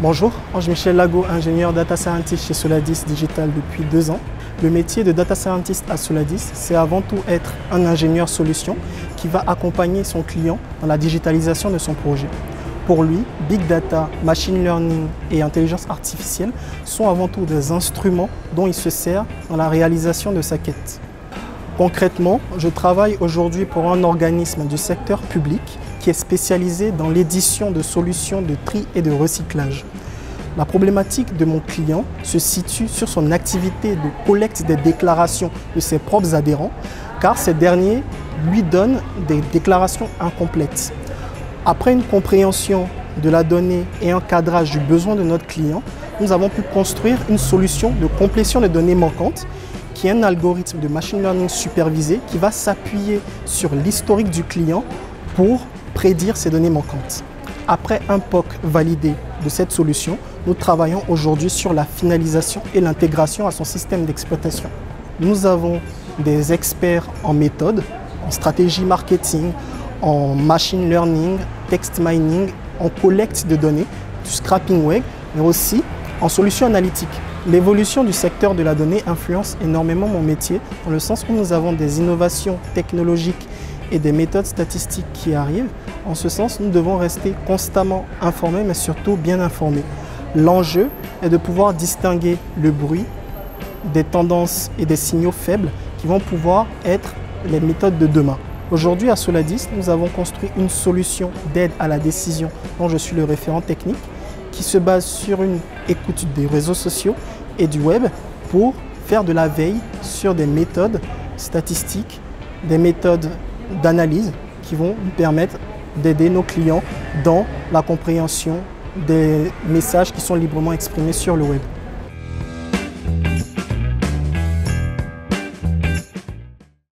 Bonjour, Ange-Michel Lago, ingénieur data scientist chez Soladis Digital depuis 2 ans. Le métier de data scientist à Soladis, c'est avant tout être un ingénieur solution qui va accompagner son client dans la digitalisation de son projet. Pour lui, Big Data, Machine Learning et Intelligence Artificielle sont avant tout des instruments dont il se sert dans la réalisation de sa quête. Concrètement, je travaille aujourd'hui pour un organisme du secteur public qui est spécialisé dans l'édition de solutions de tri et de recyclage. La problématique de mon client se situe sur son activité de collecte des déclarations de ses propres adhérents, car ces derniers lui donnent des déclarations incomplètes. Après une compréhension de la donnée et un cadrage du besoin de notre client, nous avons pu construire une solution de complétion des données manquantes qui est un algorithme de machine learning supervisé qui va s'appuyer sur l'historique du client pour prédire ces données manquantes. Après un POC validé de cette solution, nous travaillons aujourd'hui sur la finalisation et l'intégration à son système d'exploitation. Nous avons des experts en méthode, en stratégie marketing, en machine learning, text mining, en collecte de données, du scrapping web, mais aussi en solutions analytiques. L'évolution du secteur de la donnée influence énormément mon métier, dans le sens où nous avons des innovations technologiques et des méthodes statistiques qui arrivent. En ce sens, nous devons rester constamment informés, mais surtout bien informés. L'enjeu est de pouvoir distinguer le bruit des tendances et des signaux faibles qui vont pouvoir être les méthodes de demain. Aujourd'hui, à Soladis, nous avons construit une solution d'aide à la décision dont je suis le référent technique, qui se base sur une écoute des réseaux sociaux et du web pour faire de la veille sur des méthodes statistiques, des méthodes d'analyse qui vont nous permettre d'aider nos clients dans la compréhension des messages qui sont librement exprimés sur le web.